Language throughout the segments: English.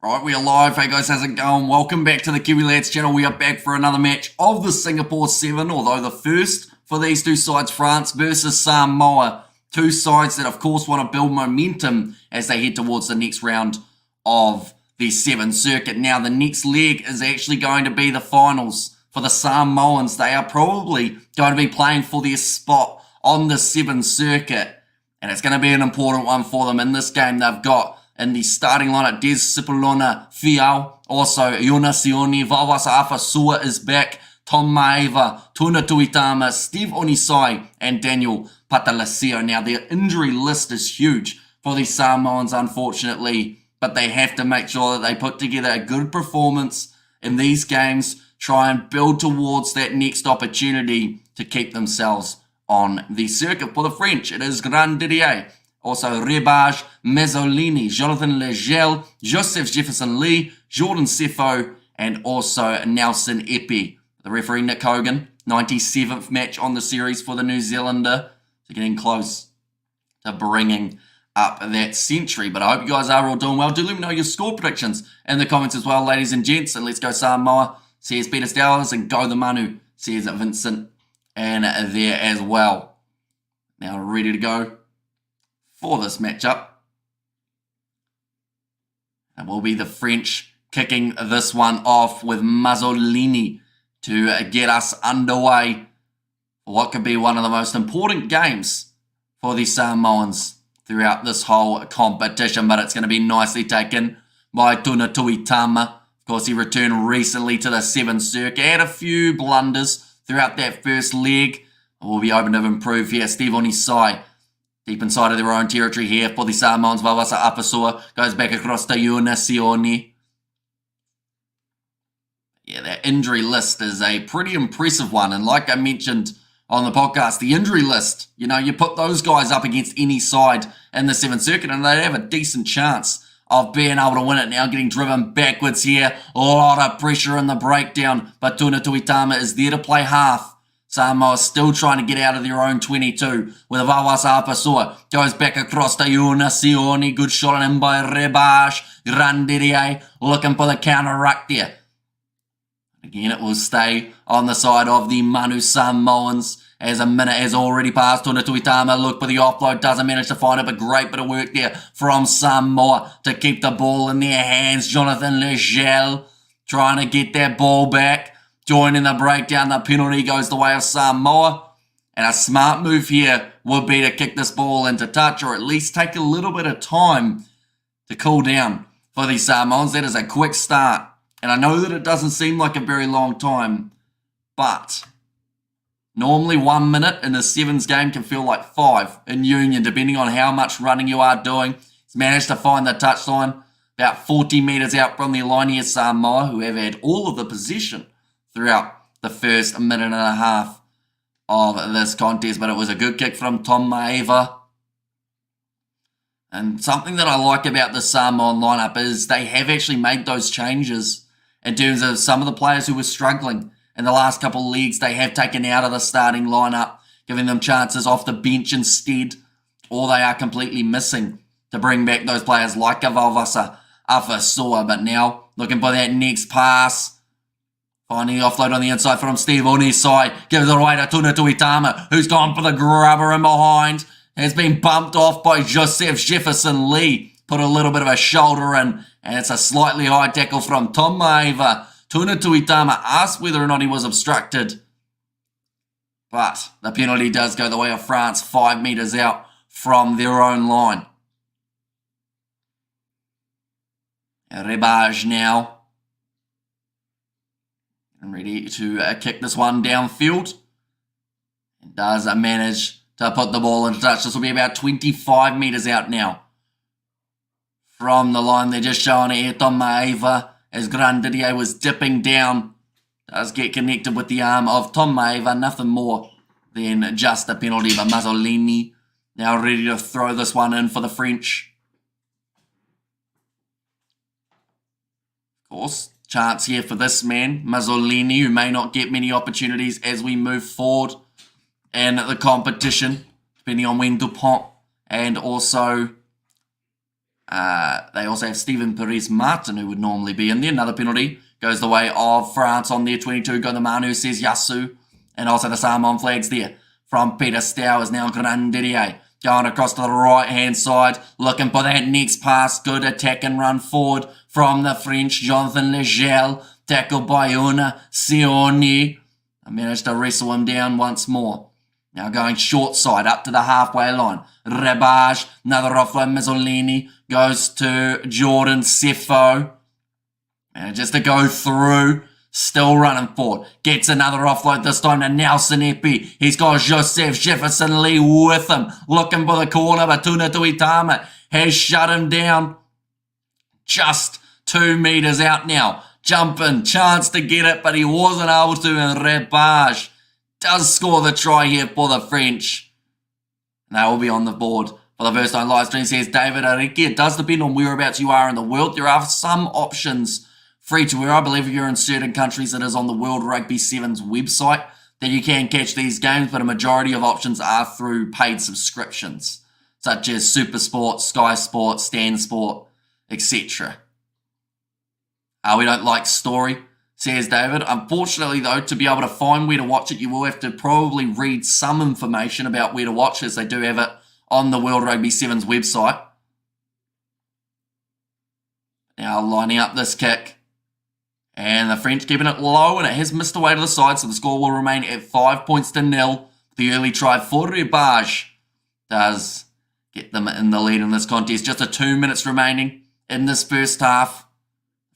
Right, we are live. Hey guys, how's it going? Welcome back to the Kiwi Lads channel. We are back for another match of the Singapore 7, although the first for these two sides, France versus Samoa. Two sides that, of course, want to build momentum as they head towards the next round of the 7 circuit. Now, the next leg is actually going to be the finals for the Samoans. They are probably going to be playing for their spot on the 7 circuit, and it's going to be an important one for them. In this game, they've got in the starting lineup, Des Sipolona Fiao, also Iona Sioni, Vauasa Afasua is back, Tom Maeva, Tuna Tuitama, Steve Onisai, and Daniel Patalasio. Now, their injury list is huge for the Samoans, unfortunately, but they have to make sure that they put together a good performance in these games, try and build towards that next opportunity to keep themselves on the circuit. For the French, it is Grand Didier, also Rebage, Mazzolini, Jonathan Legel, Joseph Jefferson Lee, Jordan Sefo, and also Nelson Epi. The referee, Nick Hogan, 97th match on the series for the New Zealander. So getting close to bringing up that century. But I hope you guys are all doing well. Do let me know your score predictions in the comments as well, ladies and gents. And let's go Samoa, says Peter Stowers, and go the Manu, says Vincent, and there as well. Now ready to go for this matchup. It will be the French kicking this one off with Mazzolini to get us underway for what could be one of the most important games for the Samoans throughout this whole competition, but it's going to be nicely taken by Tuna Tuitama. Of course, he returned recently to the 7 circuit, had a few blunders throughout that first leg. We'll be open to improve here. Steve Onisai, deep inside of their own territory here for the Samoans. Vauasa Apasua goes back across to Iona Sioni. Yeah, that injury list is a pretty impressive one. And like I mentioned on the podcast, the injury list, you know, you put those guys up against any side in the 7th circuit and they'd have a decent chance of being able to win it. Now getting driven backwards here. A lot of pressure in the breakdown. But Tuna Tuitama is there to play half. Samoa still trying to get out of their own 22 with Vauasa Apasua. Goes back across to Iona Sioni. Good shot in by Rebage. Grandier looking for the counter-ruck there. Again, it will stay on the side of the Manu Samoans as a minute has already passed. Tuna Tuitama look for the offload. Doesn't manage to find it, but great bit of work there from Samoa to keep the ball in their hands. Jonathan Legel trying to get that ball back. Joining the breakdown, the penalty goes the way of Samoa. And a smart move here would be to kick this ball into touch, or at least take a little bit of time to cool down for the Samoans. That is a quick start. And I know that it doesn't seem like a very long time, but normally 1 minute in a 7s game can feel like 5 in Union, depending on how much running you are doing. He's managed to find the touchline about 40 metres out from the line here, Samoa, who have had all of the possession throughout the first minute and a half of this contest. But it was a good kick from Tom Maeva. And something that I like about the Samoan lineup is they have actually made those changes in terms of some of the players who were struggling in the last couple of leagues. They have taken out of the starting lineup, giving them chances off the bench instead, or they are completely missing to bring back those players like Vauasa Afasua. But now looking for that next pass. Finding the offload on the inside from Steve Onisai. Gives it away to Tuna Tuitama, who's gone for the grubber in behind. Has been bumped off by Joseph Jefferson Lee. Put a little bit of a shoulder in, and it's a slightly high tackle from Tom Maeva. Tuna Tuitama asked whether or not he was obstructed, but the penalty does go the way of France, 5 metres out from their own line. Rebage now, and ready to kick this one downfield. And does manage to put the ball into touch. This will be about 25 metres out now from the line. They're just showing it here. Tom Maeva, as Grandier was dipping down, does get connected with the arm of Tom Maeva. Nothing more than just a penalty. But Mazzolini now ready to throw this one in for the French. Of course, chance here for this man, Mazzolini, who may not get many opportunities as we move forward in the competition, depending on when Dupont and also They also have Steven Perez Martin, who would normally be in there. Another penalty goes the way of France on their 22. Go the Manu says Yasu. And also the Samoan flags there from Peter Stow is now Grandidier. Going across to the right-hand side, looking for that next pass. Good attack and run forward from the French. Jonathan Legel, tackled by Una Sioni. I managed to wrestle him down once more. Now going short side up to the halfway line. Rebage, another offload. Mazzolini goes to Jordan Sefo. And just to go through, still running forward. Gets another offload this time to Nelson Epi. He's got Joseph Jefferson Lee with him. Looking for the corner, but Tuna Tuitama has shut him down. Just 2 meters out now. Jumping, chance to get it, but he wasn't able to. And Rebage does score the try here for the French. And they will be on the board for the first time live stream. Says David Ariki. It does depend on whereabouts you are in the world. There are some options free to wear. I believe if you're in certain countries, it is on the World Rugby Sevens website that you can catch these games, but a majority of options are through paid subscriptions, such as Super Sport, Sky Sport, Stan Sport, etc. We don't like story, says David. Unfortunately, though, to be able to find where to watch it, you will have to probably read some information about where to watch, as they do have it on the World Rugby Sevens website. Now lining up this kick. And the French keeping it low, and it has missed away to the side, so the score will remain at 5-0. The early try for Rebage does get them in the lead in this contest. Just 2 minutes remaining in this first half.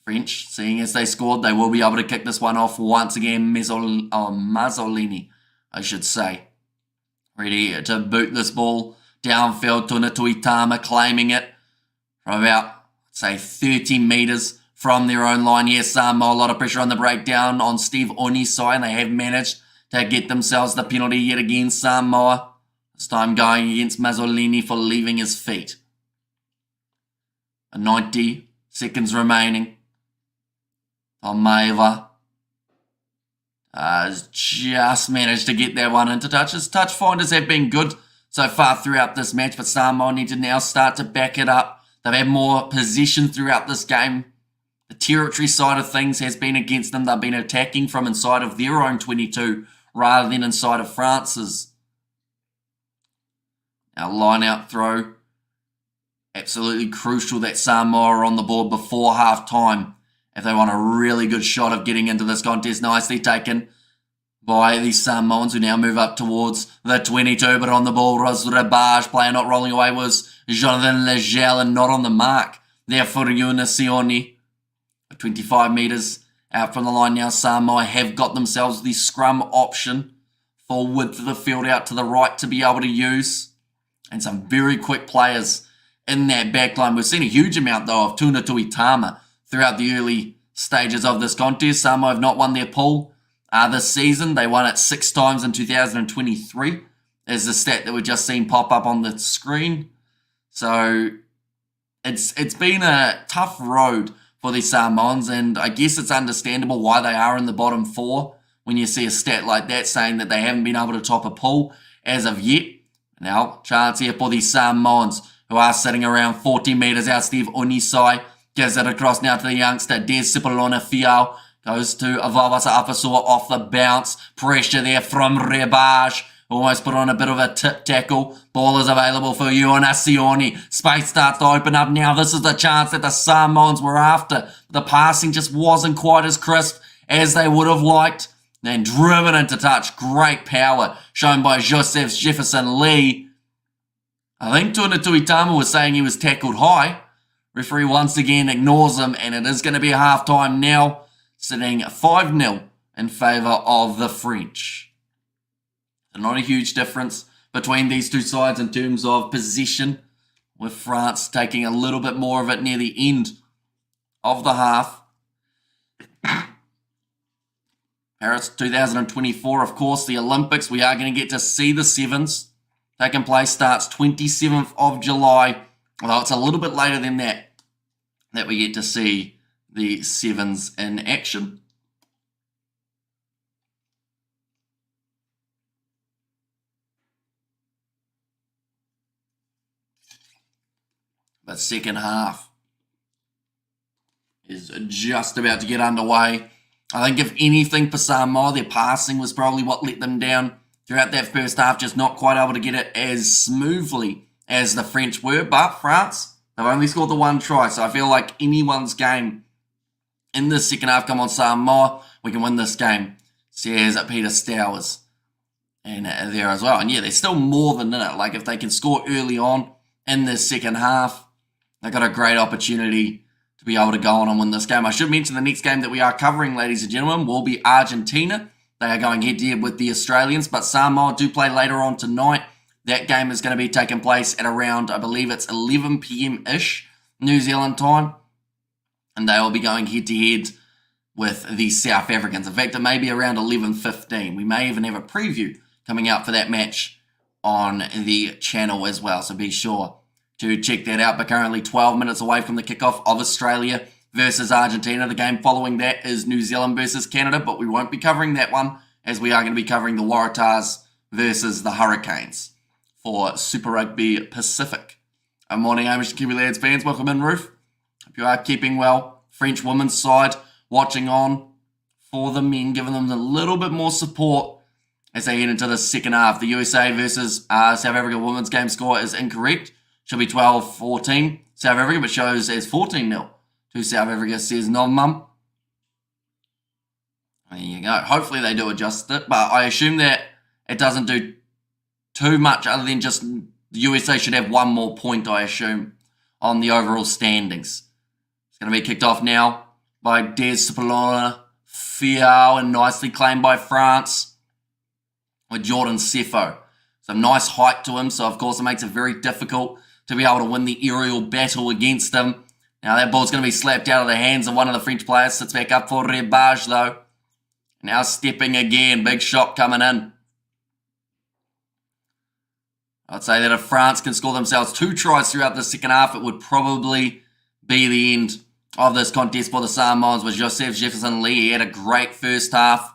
French, seeing as they scored, they will be able to kick this one off once again. Mazzolini, I should say. Ready to boot this ball downfield. Tuna Tuitama claiming it from about, say, 30 metres from their own line here. Samoa, a lot of pressure on the breakdown on Steve Oni's side, and they have managed to get themselves the penalty yet again. Samoa, this time going against Mazzolini for leaving his feet. 90 seconds remaining. Tomaiva has just managed to get that one into touch. His touch finders have been good so far throughout this match, but Samoa need to now start to back it up. They've had more possession throughout this game. The territory side of things has been against them. They've been attacking from inside of their own 22 rather than inside of France's. Now line out throw. Absolutely crucial that Samoa are on the board before half time if they want a really good shot of getting into this contest. Nicely taken by the Samoans, who now move up towards the 22, but on the ball, Rebage, player not rolling away, was Jonathan Legel, and not on the mark there for Una Sioni. 25 metres out from the line now. Samoa have got themselves the scrum option for width of the field out to the right to be able to use. And some very quick players in that back line. We've seen a huge amount, though, of Tuna Tuitama throughout the early stages of this contest. Samoa have not won their pool this season. They won it 6 times in 2023, is the stat that we've just seen pop up on the screen. So it's been a tough road for the Samoans, and I guess it's understandable why they are in the bottom 4 when you see a stat like that saying that they haven't been able to top a pool as of yet. Now, chance here for the Samoans, who are sitting around 40 metres out. Steve Unisai gives it across now to the youngster. Des Cipollona Fiao goes to Avavasa Afasua off the bounce. Pressure there from Rebage. Almost put on a bit of a tip tackle. Ball is available for Una Sioni. Space starts to open up now. This is the chance that the Samoans were after. The passing just wasn't quite as crisp as they would have liked. Then driven into touch. Great power shown by Joseph Jefferson Lee. I think Tuna Tuitama was saying he was tackled high. Referee once again ignores him, and it is going to be a half-time now, sitting 5-0 in favour of the French. So not a huge difference between these two sides in terms of possession, with France taking a little bit more of it near the end of the half. Paris 2024, of course, the Olympics. We are going to get to see the Sevens. Taking place starts 27th of July, although it's a little bit later than that we get to see the Sevens in action. But second half is just about to get underway. I think if anything for Samoa, their passing was probably what let them down throughout that first half, just not quite able to get it as smoothly as the French were. But France, they've only scored the one try, so I feel like anyone's game in this second half. Come on, Samoa, we can win this game, says Peter Stowers. And there as well. And yeah, they're still more than in it. Like if they can score early on in this second half, they've got a great opportunity to be able to go on and win this game. I should mention the next game that we are covering, ladies and gentlemen, will be Argentina. They are going head-to-head with the Australians, but Samoa do play later on tonight. That game is going to be taking place at around, I believe it's 11 p.m.-ish New Zealand time. And they will be going head-to-head with the South Africans. In fact, it may be around 11:15. We may even have a preview coming out for that match on the channel as well. So be sure to check that out. But currently 12 minutes away from the kickoff of Australia versus Argentina. The game following that is New Zealand versus Canada, but we won't be covering that one as we are going to be covering the Waratahs versus the Hurricanes for Super Rugby Pacific. Good morning, Hamish and Kiwi Lads fans. Welcome in, Ruth. Hope you are keeping well. French women's side watching on for the men, giving them a little bit more support as they head into the second half. The USA versus South Africa women's game score is incorrect. Should be 12-14 South Africa, but shows as 14-0 to South Africa, says non-mum. There you go. Hopefully they do adjust it, but I assume that it doesn't do too much other than just the USA should have one more point, I assume, on the overall standings. It's going to be kicked off now by Des Sapolona, Fiao, and nicely claimed by France with Jordan Sefo. Some nice height to him, so of course it makes it very difficult to be able to win the aerial battle against him. Now that ball's going to be slapped out of the hands of one of the French players. Sits back up for Rebage though. Now stepping again. Big shot coming in. I'd say that if France can score themselves 2 tries throughout the second half, it would probably be the end of this contest for the Samoans with Joseph Jefferson-Lee. He had a great first half.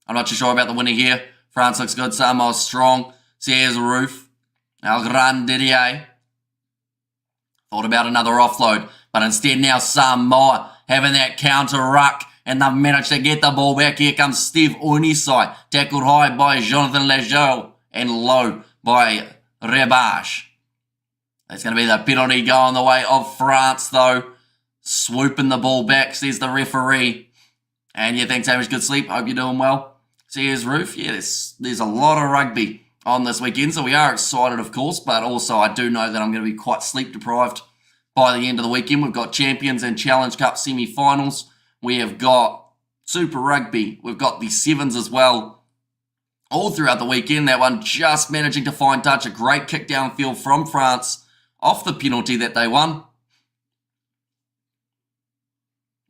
I'm not too sure about the winner here. France looks good. Samoa's strong. So here's Roof. Now Grand Didier. Thought about another offload, but instead now Samoa having that counter ruck, and they've managed to get the ball back. Here comes Steve Onisai, tackled high by Jonathan Lejeune and low by Rebage. That's going to be the penalty going the way of France though. Swooping the ball back, says the referee. And yeah, thanks Hamish, good sleep. Hope you're doing well. See here's Roof. Yeah, there's a lot of rugby on this weekend, so we are excited of course, but also I do know that I'm going to be quite sleep deprived by the end of the weekend. We've got Champions and Challenge Cup semi-finals. We have got Super Rugby. We've got the Sevens as well. All throughout the weekend, that one just managing to find touch. A great kick downfield from France off the penalty that they won.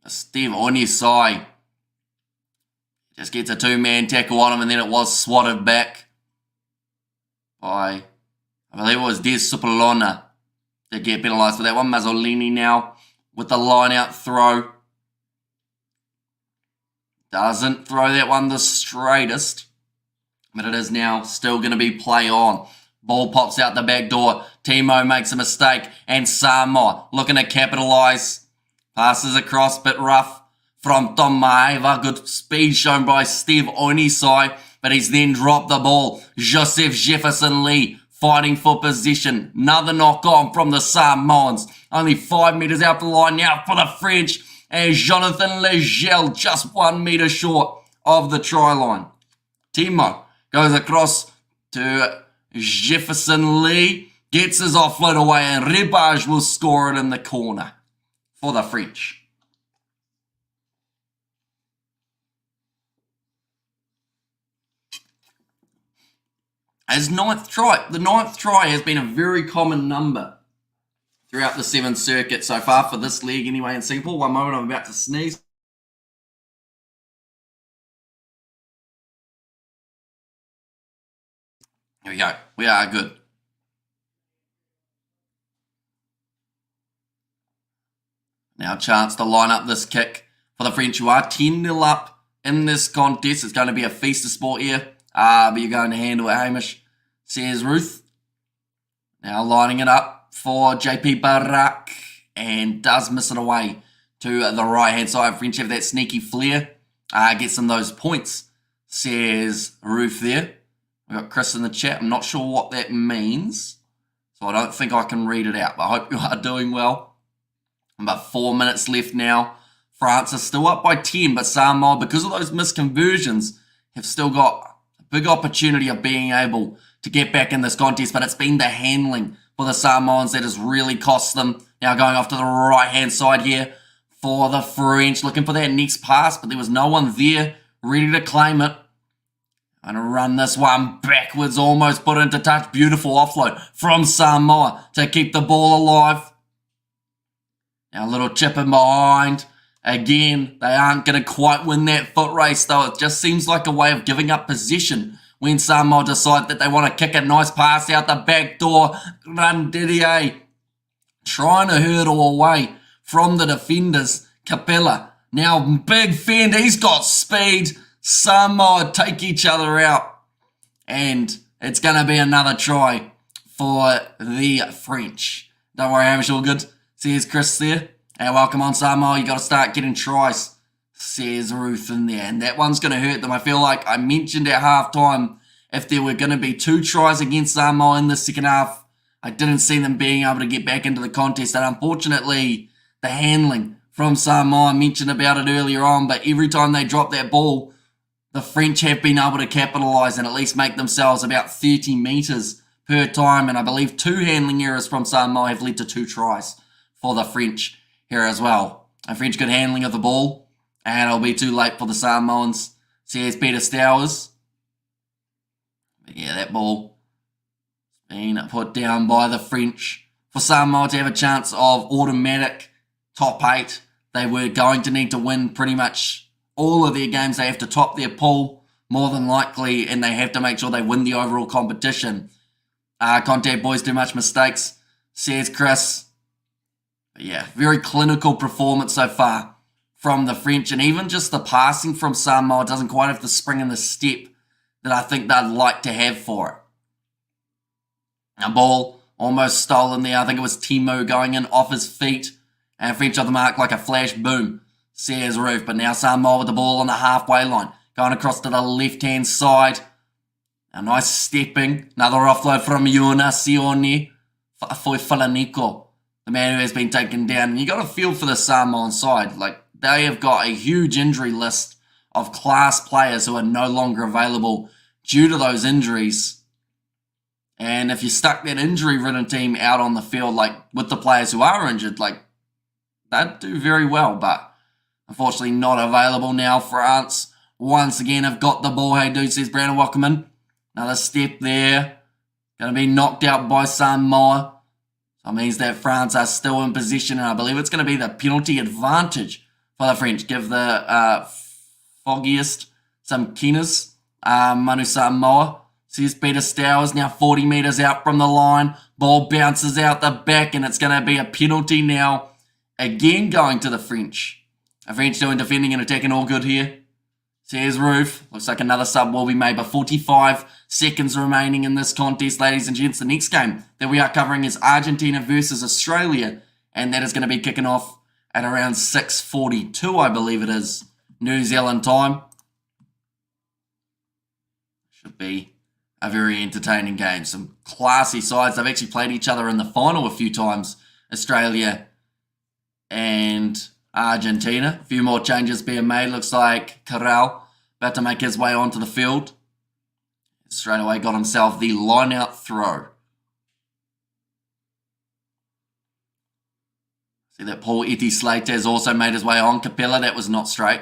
Steve Onisai just gets a 2-man tackle on him, and then it was swatted back by, I believe it was Des Supolona to get penalised for that one. Mazzolini now with the line-out throw. Doesn't throw that one the straightest, but it is now still going to be play on. Ball pops out the back door. Timo makes a mistake, and Samoa looking to capitalise. Passes across, bit rough from Tom Maeva. Good speed shown by Steve Onisai, but he's then dropped the ball. Joseph Jefferson-Lee fighting for position. Another knock on from the Samoans. Only 5 metres out the line now for the French. And Jonathan Lejeune just 1 metre short of the try line. Timo goes across to Jefferson-Lee. Gets his offload away, and Rebage will score it in the corner for the French. His 9th try. The 9th try has been a very common number throughout the Sevens circuit so far for this league anyway in Singapore. One moment, I'm about to sneeze. Here we go. We are good. Now a chance to line up this kick for the French, who are 10-0 up in this contest. It's going to be a feast of sport here. But you're going to handle it, Hamish, says Ruth. Now lining it up for JP Barak and does miss it away to the right-hand side. French have that sneaky flair. Gets them those points, says Roof there. We've got Chris in the chat. I'm not sure what that means, so I don't think I can read it out, but I hope you are doing well. About 4 minutes left now. France are still up by 10, but Samoa, because of those misconversions, have still got a big opportunity of being able to get back in this contest, but it's been the handling for the Samoans that has really cost them. Now going off to the right-hand side here for the French, looking for that next pass, but there was no one there ready to claim it. Going to run this one backwards, almost put into touch. Beautiful offload from Samoa to keep the ball alive. Now a little chip in behind. Again, they aren't going to quite win that foot race, though. It just seems like a way of giving up possession when Samoa decide that they want to kick a nice pass out the back door. Didier trying to hurdle away from the defenders. Capella, now big fend. He's got speed. Samoa take each other out. And it's going to be another try for the French. Don't worry, Hamish, all good. Says Chris there. Hey, welcome on Samoa. You got to start getting tries, says Ruth in there. And that one's going to hurt them. I feel like I mentioned at halftime if there were going to be 2 tries against Samoa in the second half, I didn't see them being able to get back into the contest. And unfortunately, the handling from Samoa, I mentioned about it earlier on, but every time they drop that ball, the French have been able to capitalise and at least make themselves about 30 metres per time. And I believe 2 handling errors from Samoa have led to 2 tries for the French here as well. A French good handling of the ball, and it'll be too late for the Samoans, says Peter Stowers. But yeah, that ball being put down by the French. For Samoa to have a chance of automatic top 8, they were going to need to win pretty much all of their games. They have to top their pool more than likely, and they have to make sure they win the overall competition. Contact boys do much mistakes, says Chris. But yeah, very clinical performance so far from the French, and even just the passing from Samoa doesn't quite have the spring and the step that I think they'd like to have for it. A ball almost stolen there. I think it was Timo going in off his feet, and French on the mark like a flash boom, says Roof. But now Samoa with the ball on the halfway line, going across to the left-hand side. A nice stepping, another offload from Yuna Sione for Falaniko, the man who has been taken down. And you got to feel for the Samoan side. Like, they have got a huge injury list of class players who are no longer available due to those injuries. And if you stuck that injury-ridden team out on the field, like with the players who are injured, like, they'd do very well. But unfortunately not available now. France once again have got the ball. Hey dude, says Brandon, welcome in. Another step there. Going to be knocked out by Samoa. That means that France are still in position, and I believe it's going to be the penalty advantage for the French. Give the foggiest some keenness. Manu Samoa, says Peter Stowers, now 40 metres out from the line. Ball bounces out the back, and it's going to be a penalty now. Again going to the French. The French doing defending and attacking all good here, says Roof. Looks like another sub will be made, but 45 seconds remaining in this contest, ladies and gents. The next game that we are covering is Argentina versus Australia, and that is going to be kicking off at around 6:42, I believe it is, New Zealand time. Should be a very entertaining game. Some classy sides. They've actually played each other in the final a few times, Australia and Argentina. A few more changes being made. Looks like Corral about to make his way onto the field. Straight away got himself the line-out throw. See that Paul Eti Slater has also made his way on. Capella, that was not straight.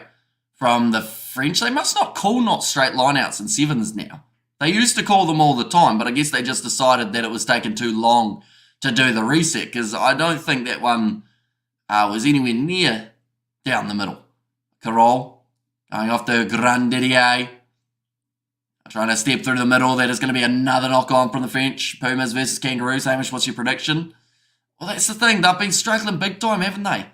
From the French, they must not call not straight line-outs in sevens now. They used to call them all the time, but I guess they just decided that it was taking too long to do the reset, because I don't think that one was anywhere near down the middle. Carol going off to Grandidier. Trying to step through the middle. That is going to be another knock-on from the French. Pumas versus Kangaroos. Hamish, what's your prediction? Well, that's the thing. They've been struggling big time, haven't they?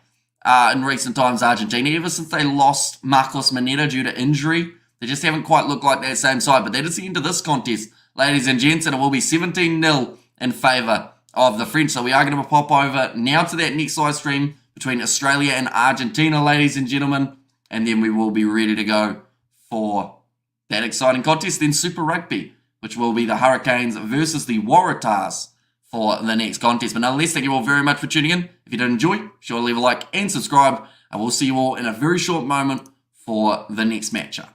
In recent times, Argentina. Ever since they lost Marcos Moneta due to injury, they just haven't quite looked like that same side. But that is the end of this contest, ladies and gents. And it will be 17-0 in favour of the French. So we are going to pop over now to that next live stream between Australia and Argentina, ladies and gentlemen. And then we will be ready to go for that exciting contest. Then Super Rugby, which will be the Hurricanes versus the Waratahs for the next contest. But nonetheless, thank you all very much for tuning in. If you did enjoy, be sure to leave a like and subscribe. And we'll see you all in a very short moment for the next matchup.